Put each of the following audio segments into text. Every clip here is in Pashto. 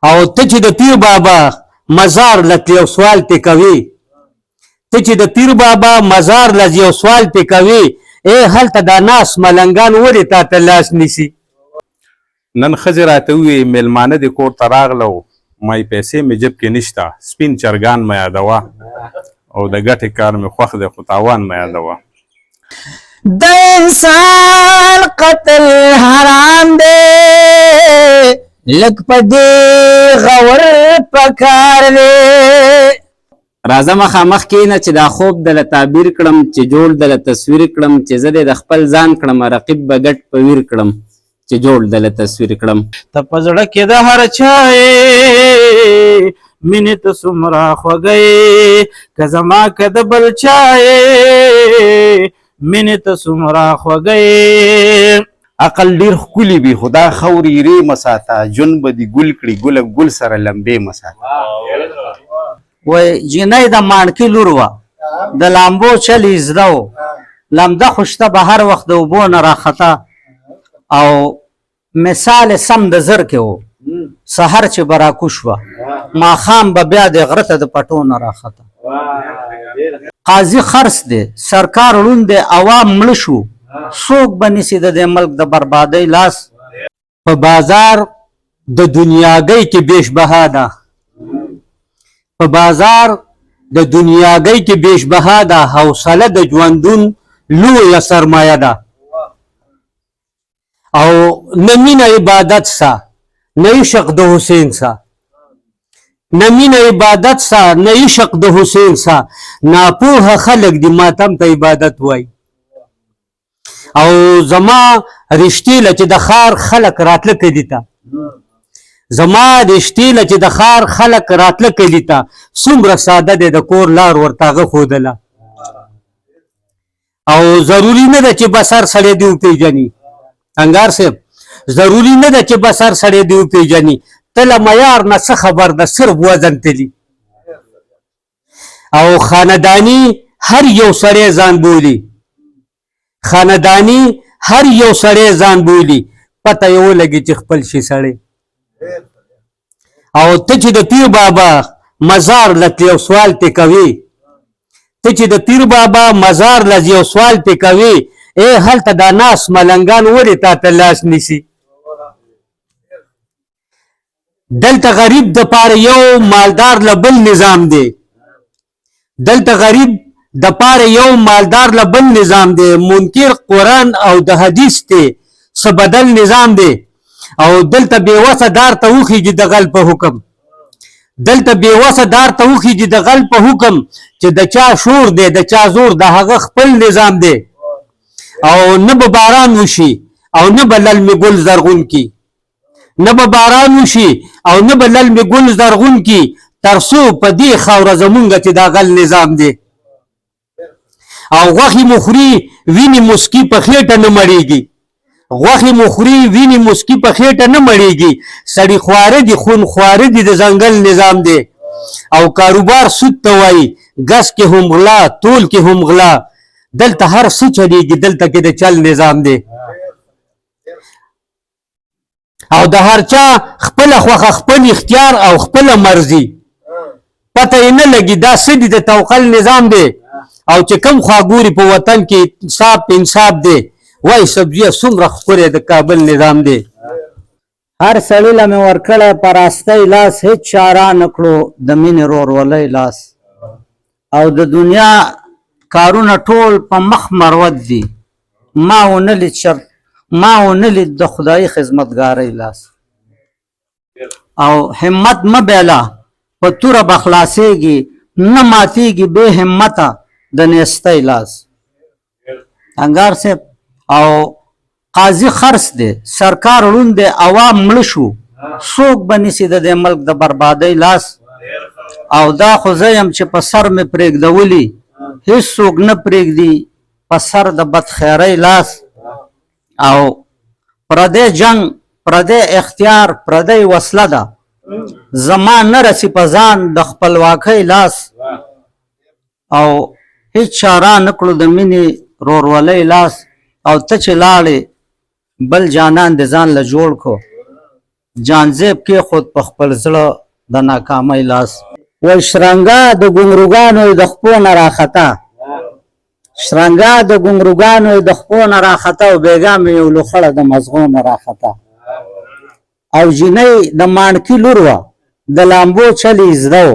او ته چې د پیر بابا مزار لته یو سوال پې کوي ته چې د پیر بابا مزار لته یو سوال پې کوي هلته دا ناس ملنګان ولې تا ته لاس نیسي نن ښځې راته وویې میلمانه دې کور ته راغله ما یې پیسې مې جب کې نشته سپین چرګان مې یادوه او د ګټې کار مې خوښ دی خو تاوان مې یادوه د انسان قتل حرام دی لږ په دې غور پکار دی راځه مخامخ کښېنه چې دا خوب دله تعبیر کړم چې جوړ دله تصویر کړم چې زه دې د خپل ځان کړم رقیب به ګټ په ویر کړم چې جوړ دله تصویر کړم ته په زړه کې د هر چا مینې ته څومره خوږه که زما که د بل چا مینې ته څومره خوږه عقل ډېر ښکلي وي خو دا خاورې رې مه ساته ژوند به دې ګل کړي ګله ګل سره لمبې مه ساته وای جنۍ د مانکي لور وه د لامبو چل یې زده و لمده خو شته به هر وخت د اوبو نه راخته او مثال سم د زر کې و سحر چې به راکوش وه ماښام به بیا د غره ته د پټو نه راخته قاضي خرڅ دی سرکار ړوند دی عوام مړه شو څوک به نیسي د دې ملک د بربادۍ لاس په بازار د دنیاګۍ کې بیش بها ده په بازار د دنیاګۍ کې بیش بها ده حوصله د ژوندون لویه سرمایه ده او نه مینه عبادت سه نه عشق د حسین سه نه مینه عبادت سه نه عشق د حسین سه ناپوهه خلک دي ماتم ته عبادت وای او زما رشتې له چې د ښار خلک راتله کلي ته زما رشتې له چې د ښار خلک راتله کلي ته څومره ساده دی د کور لار ورته هغه ښودله او ضروري نه ده چې بسر سړی دې وپېژني انګار صاحب ضروري نه ده چې بسر سړی دې وپېژني ته له معیار نه څه خبر ده صرف وزن تلي او خانداني هر یو سړی ځان بولي خانداني هر یو سړی ځان بولي پته یې ولګي چې خپل شي سړی او ته چې د پیر بابا مزار لته یو سوال پې کوي ته چې د پیر بابا مزار لته یو سوال پې کوي هلته دا ناس ملنګان ولې تا ته لاس نیسي دلته غریب د پاره یو مالدار له بل نظام دی دلته غریب د پاره یو مالدار له بل نظام دی منکر قرآن او د حدیث دی څه بدل نظام دی او دلته بېوسه دار ته وخیږي د غل په حکم دلته بېوسه دار ته وخیږي د غل په حکم چې د چا شور دی د چا زور د هغه خپل نظام دی او نه به باران وشي او نه به للمې ګل زرغون کی نه به باران وشي او نه به للمې ګل زرغون کی تر څو په دې خاوره زمونږ چې دا غل نظام دی او غوښې مخوري وینې مسکي په خېټه نه مړېږي غوښې مخوري وینې مسکي په خېټه نه مړېږي سړي خواره دي خون خواره دي د ځنګل نظام دی او کاروبار سود ته وایي ګس کې هم غلا تول کې هم غلا دلته هر څه چلېږي دلته کې د چل نظام دی او د هر چا خپله خوښه خپل اختیار او خپله مرضي پته یې نه لګي دا څه دي د توکل نظام دی او چې کم خواګوري په وطن کې انصاف انصاف دی وای سبزیه څومره ښکلی د کابل نظام دی هر سړي له مې ورکړی په راستۍ لاس هېڅ چا را نه کړو د مینې رورولۍ لاس او د دنیا کارونه ټول په مخ مروت دي ما ونه لید د خدایي خدمتګارۍ لاس او همت مه بیله په توره به خلاصېږي نه ماتېږي بې همته د نیستۍ لاس انګار صاحب او قاضي خرڅ دی سرکار ړوند دی عوام مړه شو څوک به نیسي د دې ملک د بربادۍ لاس او دا خو زه یم چې په سر مې پرېږدولي هېڅوک نه پرېږدي په سر د بدخیرۍ لاس او پردی جنگ پردی اختیار پردی وسله ده زما نه رسي په ځان د خپلواکۍ لاس او هېڅ چا را نه کړو د مینې رورولۍ لاس او ته چې لاړې بل جانان د ځان له جوړ کو جانزیب کې خود په خپل زړه د ناکامۍ لاس وای شرنګا د ګونګروګانو د خپو نه راخطا شرنګا د ګونګروګانو د خپو نه راخطا او بیګا مې یو لوخړه د مزغو نه راخطا او جنۍ د مانکي لور وه د لامبو چلی زده و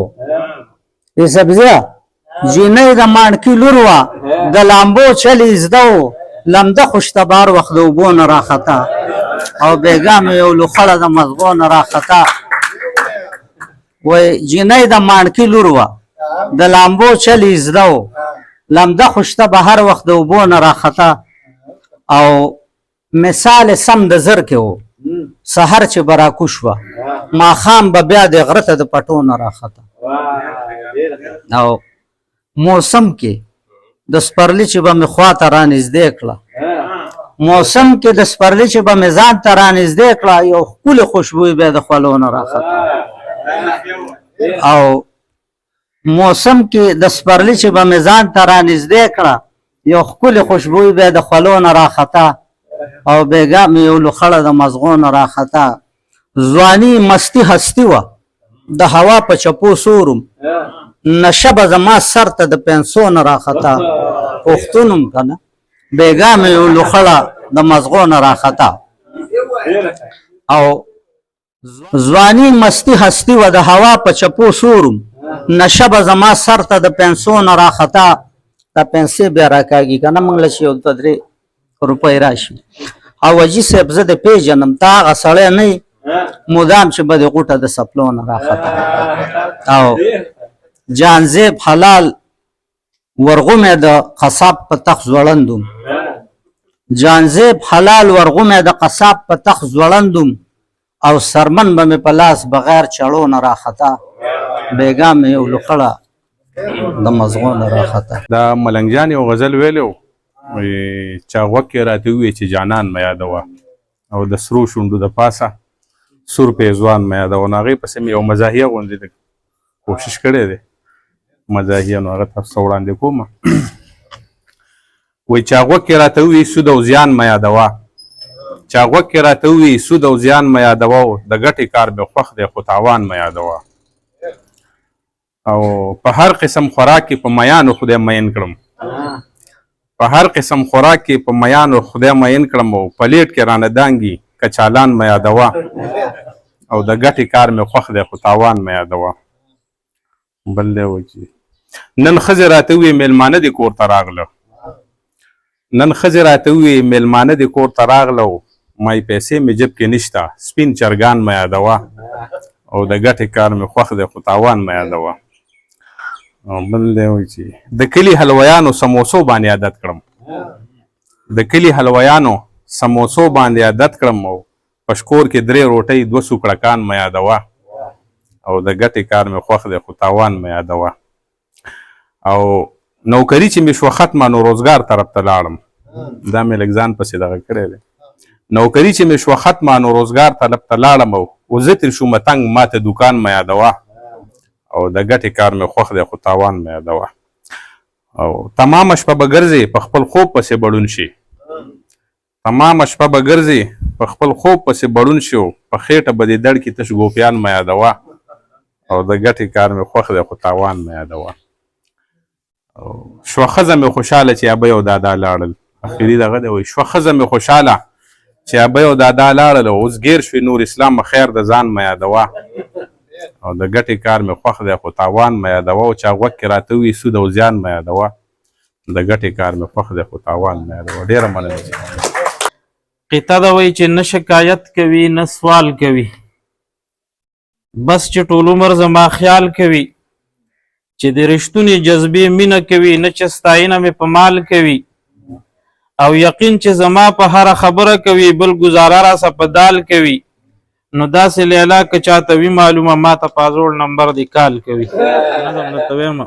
ای سبزیه جنۍ د مانکي لور وه د لامبو چلی زده و لمده خوشته بار وخت د اوبو نه راخطا او بیګا مې یو لوخړه د مزغو نه راخطا وای جنۍ د مانکي لور وه د لامبو چلی زده و لمده خوشته به هر وخت د اوبو نه راخطا او مثال سم د زر کې و سحر چې به راکوش وه ماښام به بیا د غره ته د پټو نه راخطا او موسم کې د سپرلي چې به مې خوا ته رانږدې کړه موسم کې د سپرلي چې به مې ځان ته رانږدې کړه یو ښکلې خوشبوی بیا د خولو نه راخطا او موسم کې د سپرلي چې به مې ځان ته رانږدې کړه یو ښکلې خوشبوی بیا د خولو نه راخطا او بیګا مې یو لوخړه د مزغو نه راخطا ځواني مستي هستي وه د هوا په چپو سورم نشه به زما سر ته د پنسو نه راخطا پښتونم که نه بیګا مې یو لوخړه د مزغو نه راخطا او ځواني مستي هستي وه د هوا په چپو سورم نشه به زما سر ته د پنسو نه راخطا دا پنسې بیا راکاږي که نه موږ له چې یو دوه درې روپۍ راشي او وجي صاحب زه د پېژنم ته هغه سړی نه یې مدام چې به د غوټه د سپلو نه راخطا او جانزیب حلال ورغومی د قصاب په تخ ځوړندم جانزیب حلال ورغومی د قصاب په تخ ځوړندم او سرمن به مې په لاس بغیر چړو نه راخطا بیګا مې یو لوخړه د مزغو نه راخطا دا ملنګ جان یو غزل ویلی و چا غوږ کې راته وویې چې جانان مه یادوه او د سرو شونډو د پاسه سور پیزوان مه یادوه نو هغې پسې مې یو مزاحیه غوندې د کوشش کړی دی مزاحیه نو هغه تاسو ته وړاندې کوم وایي چا غوږ کې راته وویې سود او زیان مه یادوه چا غوږ کې راته وویې سود او زیان مه یادوه د ګټې کار مې خوښ دی خو تاوان مه یادوه او په هر قسم خوراک کې په میانو خدای مین کړم په هر قسم خوراک کې په میانو خدای مین کړم او پلیټ کې رانه دانګي کچالان مې یادوه او د ګټې کار مې خوښ دی خو تاوان مې یادوه بل دی وایي چې نن ښځې راته وویې میلمانه دې کور ته راغله نن ښځې راته وویې میلمانه دې کور ته راغله مای پیسې مې جب کې نشته سپین چرګان مې یادوه او د ګټې کار مې خوښ دی خو تاوان مې یادوه بل دی وایي چې د کلي حلویانو سموسو باندې عادت کړم د کلي حلویانو سموسو باندې عادت کړم او په شکور کې 3 روټۍ 2 سوکړکان مې یادوه او د ګټې کار مې خوښ دی خو تاوان مې یادوه او نوکري چې مې شوه ختمه نو روزګار طرف ته لاړم دا مې لږ ځان پسې دغه کړی دی نوکري چې مې شوه ختمه نو روزګار طرف ته لاړم او زه ترې شومه تنګ ماته دوکان مې یادوه او د ګټې کار مې خوښ دی خو تاوان مې یادوه او تمامه شپه به ګرځې په خپل خوب پسې بړون شي تمامه شپه به ګرځې په خپل خوب پسې بړون شي په خېټه به دې دړ کې تش ګوپیان مې یادوه او د ګټې کار مې خوښ دی خو تاوان مې یادوه او شوه ښځه مې خوشحاله چې ابۍ او دادا لاړل اخري دغه دی وایي شوه ښځه مې خوشحاله چې ابۍ او دادا لاړل اوس ګیر شوې نور اسلام خیر د ځان مې یادوه او د ګټې کار مې خوښ دی خو تاوان مې یادوه او چا غوږ کې راته ووایي سود او زیان مې یادوه د ګټې کار مې خوښ دی خو تاوان مې یادوه ډېره مننه قطه ده وایي چې نه شکایت کوي نه سوال کوي بس چې ټول عمر زما خیال کوي چې د رښتونې جذبې مینه کوي نه چې ستاینه مې په مال کوي او یقین چې زما په هره خبره کوي بل ګزاره راسه په دال کوي نو داسې لیلا که چاته وي معلومه ما ته په زوړ نمبر دی کال کوي نظم درته وایم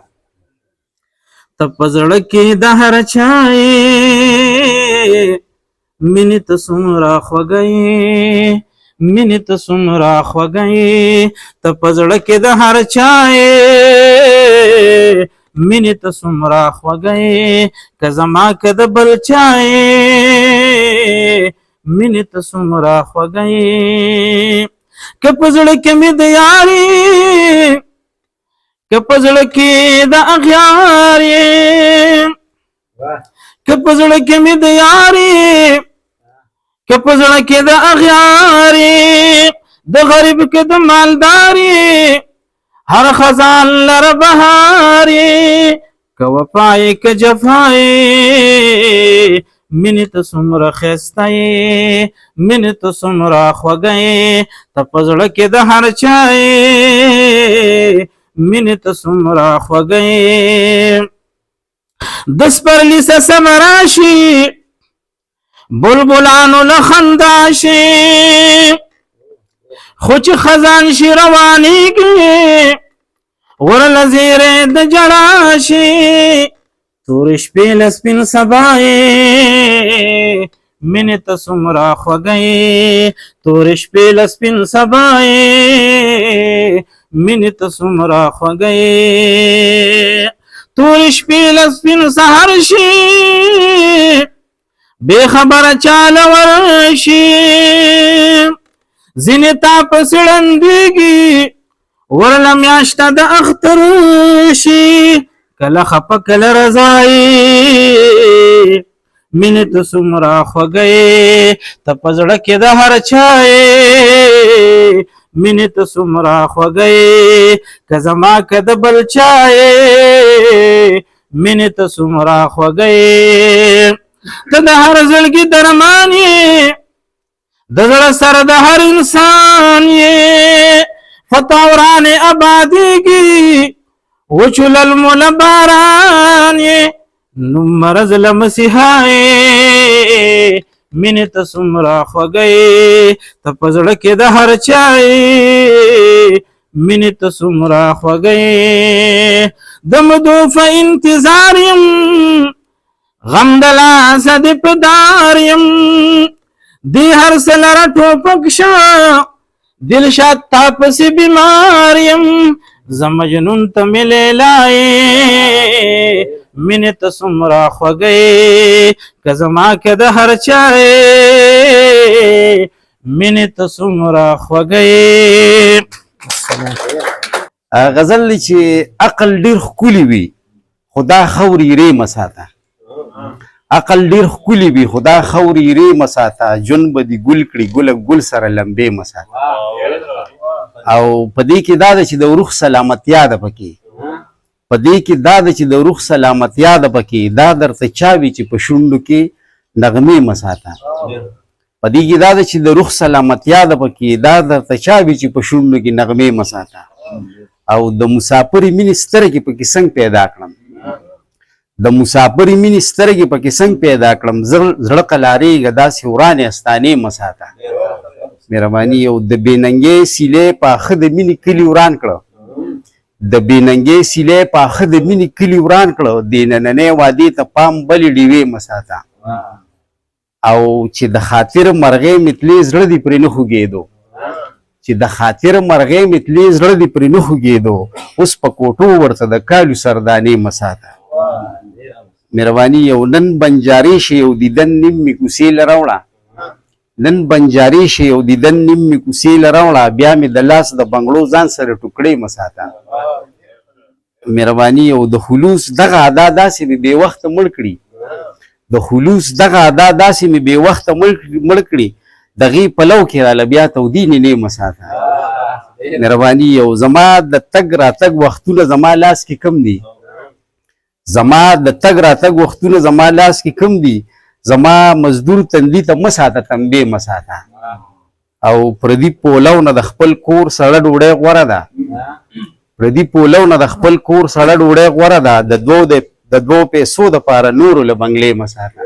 ته په زړه کې د هر چا یې مینې ته څومره خوږه یې مینې ته څومره خوږه یې ته په زړه کې د هر چا یې مینې ته څومره خوږه یې که زما که د بل چا یې مینې ته څومره خوږه یې که په زړه کې مې د یارې که په زړه کې د اغیار یې که په زړه کې مې د یارې که په زړه کې د اغیار یې د غریب کې د مالدار یې هر خزان لره بهار یې که وفا یې که جفا یې مینې ته څومره ښایسته یې مینې ته څومره خوږه یې ته په زړه کې د هر چا یې مینې ته څومره خوږه یې د سپرلي سسم راشي بلبلانو له خندا شي خو چې خزان شي روانېږي ورله زیری د جړا شي تورې شپې له سپین سبا یې مینې ته څومره خوږه یې تورې شپې له سپین سبا یې مینې ته څومره خوږه یې تورې شپې له سپین سهار شي بې خبره چاله ورشي ځینې تا پسې ړندېږي ورله میاشته د اختر شي کله خفه کله رضا یې مینې ته څومره خوږه یې ته په زړه کې د هر چا یې مینې ته څومره خوږه یې که زما که د بل چا یې مینې ته څومره خوږه یې ته د هر زړګي درمان یې د زړه سره د هر انسان یې فتح ورانې آبادېږي وچو للمو له باران یې نوم مرض له مسیحا یې مینې ته څومره خوږه یې ته په زړه کې د هر چا یې مینې ته څومره خوږه یې د مدو په انتظار یم غم د لاسه دې په دار یم دې هر څه لره ټوپک شه دلشاد تا پسې بیمار یم زه مجنون ته مې لیلا یې مینې ته څومره خوږه یې که زما که د هر چا یې مینې ته څومره خوږه یې غزل دی چې عقل ډېر ښکلي وي خو دا خاورې رې مه ساته عقل ډېر ښکلي وي خو دا خاورې رې مه ساته ژوند به دې ګل کړي ګله ګل سره لمبې مه ساته او په دې کې دا ده چې د روح سلامتیا ده پکې په دې کې دا ده چې د روح سلامتیا ده پکې دا درته چا وي چې په شونډو کې نغمې مه ساته په دې کې دا ده چې د روح سلامتیا ده پکې دا درته چا وي چې په شونډو کې نغمې مه ساته او د مسافرې مینې سترګې پکې څنګه پیدا کړم د مسافرې مینې سترګې پکې څنګه پیدا کړم زړه قلارېږه داسې ورانې استانې مه ساته مهرباني یو د بېننګې سیلې پاخه د مینې کلي وران کړه د بېننګې سیلې پاخه د مینې کلي وران کړه د نننۍ وادې ته پام بلې ډیوې مه ساته او چې د خاطر مرغې متلې زړه دې پرې نه خوږېدو چې د خاطر مرغې متلې زړه دې پرې نه خوږېدو اوس په کوټو ورته د کالو سردانې مه ساته مهرباني یو نن بنجارې شي یو دیدن نیم مې کوڅې له راوړه نن بنجارې شي یو دیدن نیم مې کوڅې له راوړه بیا مې د لاس د بنګړو ځان سره ټوکړې مه ساته مهرباني یو د خلوص دغه ادا داسې مې بې وخته مړ کړي د خلوص دغه ادا داسې مې بې وخته مړ کړي دغې پلو کې راله بیا تودې نینې مه ساته مهرباني یو زما د تګ راتګ وختونه زما لاس کې کم دي زما د تګ راتګ وختونه زما لاس کې کم دي زما مزدور تندي ته مه ساته تنبې مه ساته او پردي پولو نه د خپل کور سړه ډوډۍ غوره ده پردي پولو نه د خپل کور سړه ډوډۍ غوره ده د دوو پیسو دپاره نورو له بنګلې مه ساته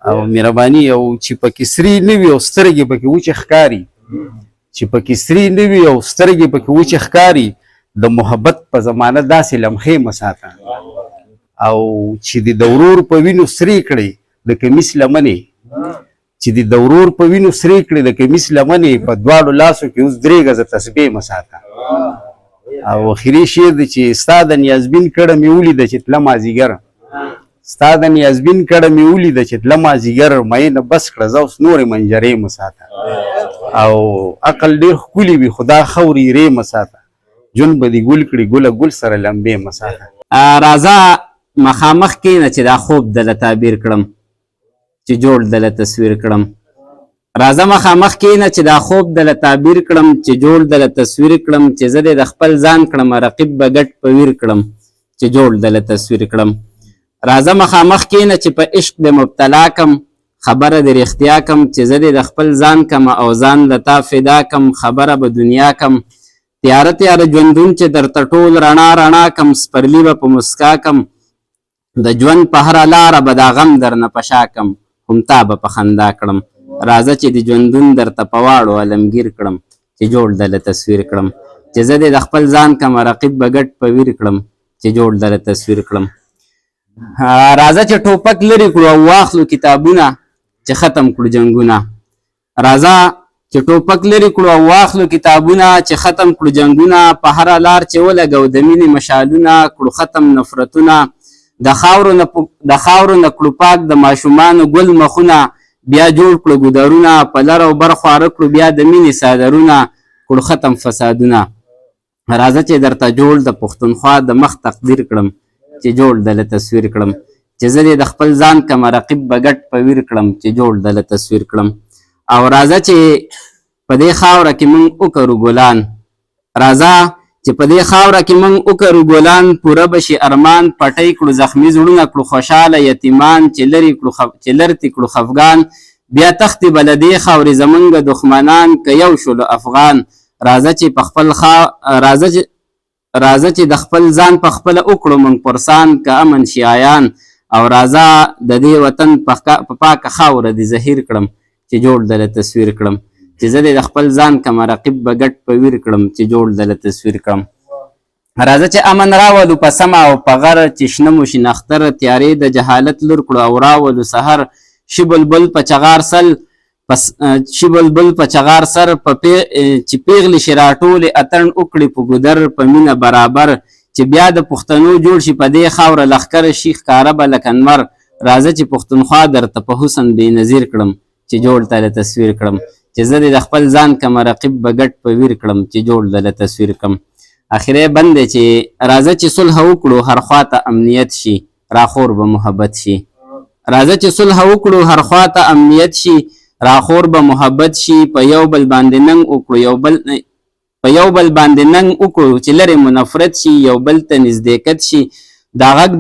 او مهرباني یو چې پکې سري نه وي او سترګې پکې وچې ښکاري چې پکې سري نه وي او سترګې پکې وچې ښکاري د محبت په زمانه داسې لمحې مه ساته او چې د ورور په وینو سرې کړې د کمیس لمنې چې د ورور په وینو سرې کړې د کمیس لمنې په دواړو لاسو کې اوس درې ګزه تسبیح مه ساته او اخري شعر دی چې ستا د نیازبین کډه مې ولیده چې تله مازدیګر ستا د نیازبین کډه مې ولیده چې تله مازدیګر مینه بس کړه زه اوس نورې منجرې مه ساته او عقل ډیر ښکلی وي خدا خوري ری مساته جون به دې ګل کړي ګله ګل سره لمبې مساته راځه مخامخ کښېنه چې دا خوب دله تعبیر کړم چې جوړ دله تصویر کړم راځه مخامخ کښېنه چې دا خوب دله تعبیر کړم چې جوړ دله تصویر کړم چې زه دې د خپل ځان کړم رقیب به ګډ په ویر کړم چې جوړ دله تصویر کړم راځه مخامخ کښېنه چې په عشق دې مبتلا کم خبره دې رښتیا کم چې زه دې د خپل ځان کم او ځان د تا فدا کم خبره به دنیا کم تیاره تیاره ژوندون چې درته ټول رڼا رڼا کم سپرلي به په مسکا کم د ژوند په هره لاره به دا غم درنه په شا کم هم تا به په خندا کړم راځه چې د ژوندون درته په واړو علمګیر کړم چې جوړ دله تصویر کړم چې زه دې د خپل ځان کم رقیب به ګډ په ویر کړم چې جوړ دله تصویر کړم راځه چې ټوپک لرې کړو او واخلو کتابونه چې ختم کړو جنګونه راځه چې ټوپک لرې کړو او واخلو کتابونه چې ختم کړو جنګونه په هره لار چې ولګو د مینې مشالونه کړو ختم نفرتونه د خاورو نه کړو پاک د ماشومانو ګل مخونه بیا جوړ کړو ګودرونه په لر او بر خواره کړو بیا د مینې څادرونه کړو ختم فسادونه راځه چې درته جوړ د پښتونخوا د مخ تقدیر کړم چې جوړ دله تصویر کړم چې زه دې د خپل ځان کم رقیب به ګډ په ویر کړم چې جوړ دله تصویر کړم او راځه چې په دې خاوره کې موږ وکرو ګلان راځه چې په دې خاوره کې موږ وکرو ګلان پوره به شي ارمان پټۍ کړو زخمي زړونه کړو خوشحاله یتیمان چې لرې کړو خفګان بیا تختې به له دې خاورې زمونږ دښمنان که یو شولو افغان راځه چې د خپل ځان په خپله وکړو موږ پرسان که امن شي عیان او راځه د دې وطن په پاکه خاوره دې زهیر کړم چې جوړ دله تصویر کړم چې زه دې د خپل ځان کم رقیب به ګډ په ویر کړم چې جوړ دله تصویر کړم راځه چې امن راولو په سمه او په غر چې شنه مو شي نختر تیارې د جهالت لور کړو او راولو سحر شي بلبل په چغار سر چې پیغلې شي راټولې اتڼ وکړي په ګودر په مینه برابر چې بیا د پښتنو جوړ شي په دې خاوره لښکر شي ښکاره به لکه نمر راځه چې پښتونخوا درته په حسن بې نظیر کړم چې جوړ دله تصویر کړم چې زه دې د خپل ځان کم رقیب به ګډ په ویر کړم چې جوړ دله تصویر کړم اخرې بند دی چې راځه چې صلح وکړو هر خواته امنیت شي راخور به محبت شي راځه چې صلح وکړو هر خواته امنیت شي راخور به محبت شي په یو بل باندې ننګ وکړو چې لرې مو نفرت شي یو بل ته نزدېکت شي دا غږ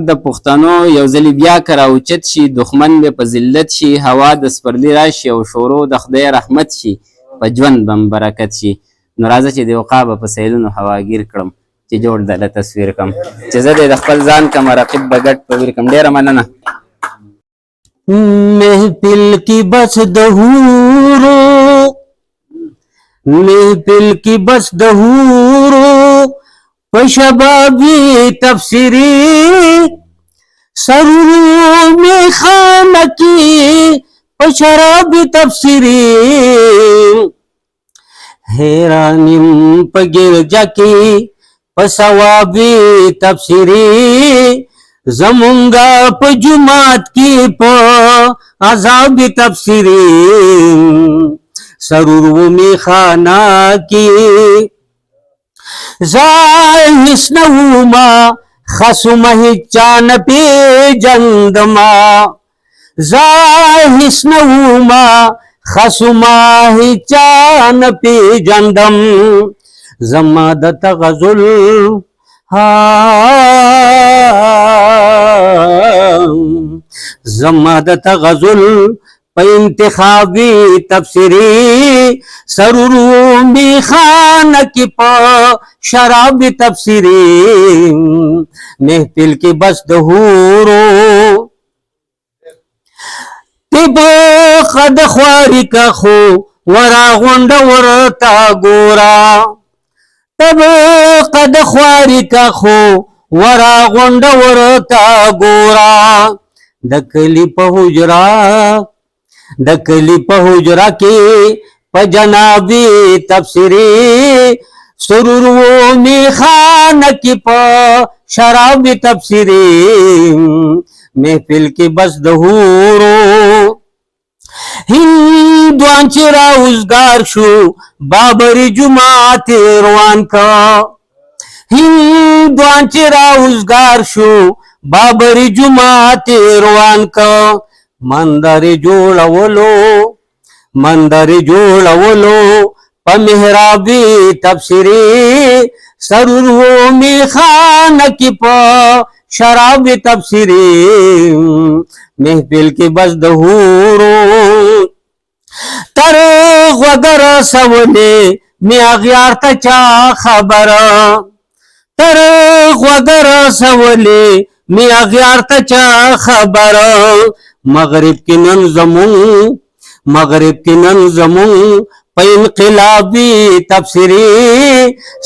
د پښتنو یو ځلې بیا که راوچت شي دښمن به په ذلت شي هوا د سپرلي راشي او شورو د خدای رحمت شي په ژوند به برکت شي نو راځه چې د عقابه په سیلونو هواګیر کړم چې جوړ دله تصویر کړم چې زه دې د خپل ځان کم رقیب به ګډ په ویر کړم ډېره مننه محفل کی بس دہورو پشبابی تفسیری سرورو میں خانہ کی پشرابی تفسیری حیرانیم پگیر جاکی پسوابی تفسیری زمونگا پا جماعت کی پا عذاب تفسیری سرورو میں خانہ کی زاہسنہما خسمہ چان پی جندما زاہسنہما خسمہ چان پی جندم زمادت غزل زمادت غزل پا انتخابی تفسیری سرورو می خانہ کی پا شرابی تفسیری محفل کی بس دہورو تب قد خواری کا خو ورا غنڈ ورتا گورا تب قد خواری کا خو ورا غنڈ ورتا گورا دکلی پا حجرا کی پا جنابی تفسیری سرورو می خانہ کی پا شرابی تفسیری محفل کی بس دہورو هندوان چې راوزګار شو بابری جماعت روان کا هندوان چې راوزګار شو بابری جماعت روان کا مندر جوړولو په محرابي تفسیری سرور می خانه کې په شراب تفسیری محفل کې بس د حورو تر غوږ رسولې می اغیار ته چا خبره تر غوږ رسولې می اغیار ته چا خبره مغرب کې نن زمون په انقلابی تفسیری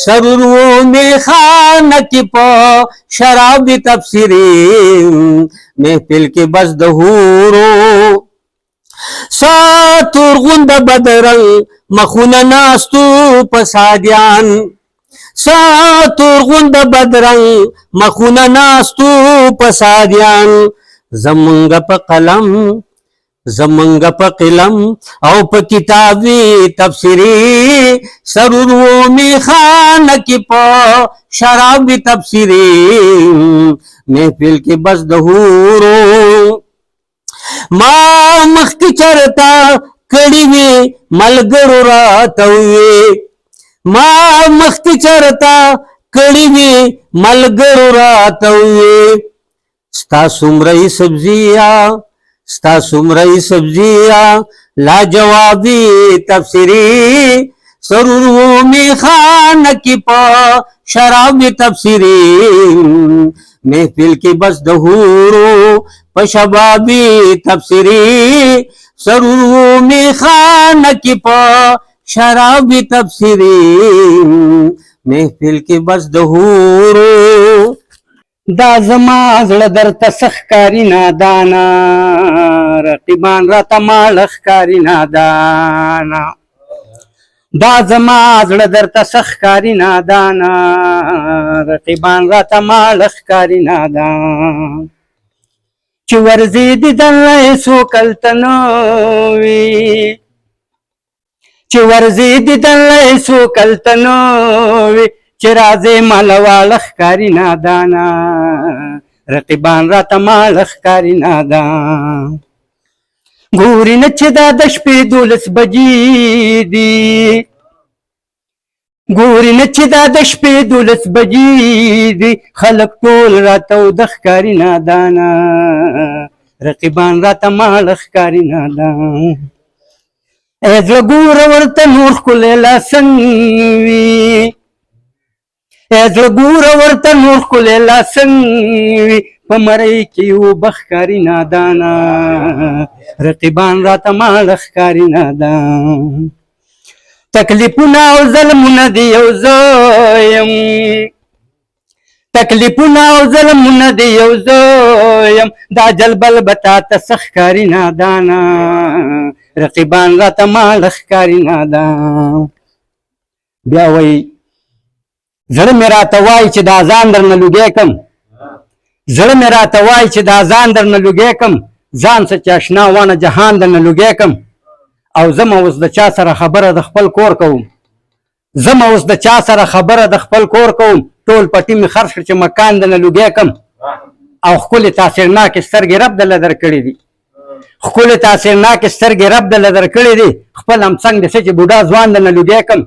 سرور می خانه کې په شراب تفسیری محفل کې بس د حورو ساتور غوند بدرنګ مخونه ناستو پسادیان ساتور غوند بدرنګ مخونه ناستو پسادیان زمنګ په قلم او په کتابي تفسیری سرور می خانه کې په شراب تفسیری محفل کې بس د حورو ما مخکې چرتا کړي وي ملګرو راته وي ما مخکې چرتا کړي وي ملګرو راته وي ستا څومره سبزیه لا جوابي تفسیری سرور می خانه کې په شراب تفسیری محفل کې بس د حورو په شبابي تفسیری سرور می خانه کې په شراب تفسیری محفل کې بس د حورو دا زما زړه درته سخکاری نادانا رقیبان راته ماړه ښکاري نادانا دا زما زړه درته سخکاری نادانا رقیبان راته ماړه ښکاري نادان چې ورځي دیدلی څو کلتنو وي چې ورځي دیدلی څو کلتنو وي چې راځې مالواله ښکاري نادانا رقیبان راته ماړه ښکاري نادان ګوري نه چې دا د شپې 12 بجې دي ګوري نه چې دا د شپې 12 بجې دي خلک ټول راته وده ښکاري نادانا رقیبان راته ماړه ښکاري نادان ای زړه ګوره ورته نور ښکلی لاسن وي ای زړه ګوره ورته نور ښکلی لاسن وي په مرۍ کې اوبه ښکاري نادانا رقیبان راته ماړه ښکاري نادان تکلیفونه او ظلمونه دي یو زویم تکلیفونه او ظلمونه دي یو زویم دا جلبل به تاته څه ښکاري نادانا رقیبان راته ماړه ښکاري نادان بیا وایي زړه مې راته وایي چې دا ځان درنه لوګی کم زړه مې راته وایي چې دا ځان درنه لوګی کم ځان څه چې اشنا وانه جهان درنه لوګی کم او زما اوس د چا سره خبره د خپل کور کوم زما اوس د چا سره خبره د خپل کور کوم ټول پټي مې خرڅ کړ چې مکان درنه لوګی کم او ښکلې تاثیرناکې سترګې رب دله درکړې دي ښکلې تاثیرناکې سترګې رب دله درکړې دي خپل همڅنګ دې څه چې بوډا ځوان درنه لوګی کم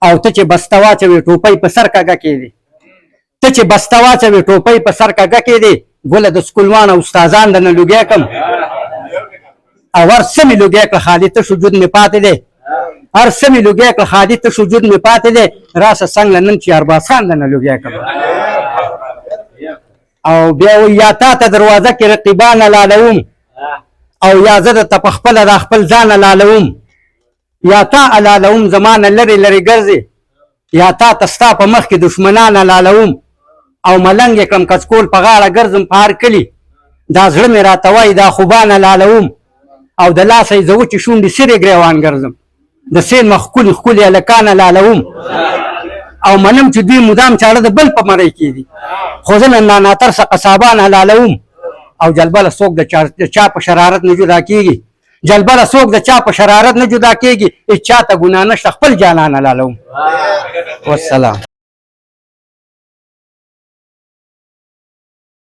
او ته چې بسته واچوې ټوپۍ په سر کږه کېدې ته چې بسته واچوې ټوپۍ په سر کږه کېدې ګوله د سکولوان او استادان درنه لوګی کم او هر څه مې لوګی کړه خالي تش وجود مې پاتې دی هر څه مې لوګی کړه خالي تش وجود مې پاتې دی راسه څنګ له نن چې ارباسان درنه لوګی کړم او بیا وایي یا تا ته دروازه کې رقیبان لالوم او یا زه درته په خپله دا خپل ځان لالوم یا تا لالوم زمانه لرې لرې ګرځې یا تا ته ستا په مخ کې دښمنان لالوم او ملنګ یې کړم کچکول په غاړه ګرځم په هر کلي دا زړه مې راته وایي دا خوبانه لالوم او د لاسه یې زه وچې شونډې سرې ګریوان ګرځم د سین مخ ښکلي ښکلي هلکانه لالوم او منم چې دوی مدام چاړه د بل په مرۍ کې دي خو زه نن ناترسه قصابانه لالوم او جلبله څوک د چا په شرارت نه جدا کېږي جلبره څوک د چا په شرارت نه جدا کېږي هېڅ چا ته ګناه نشته خپل جانان حلالوم والسلام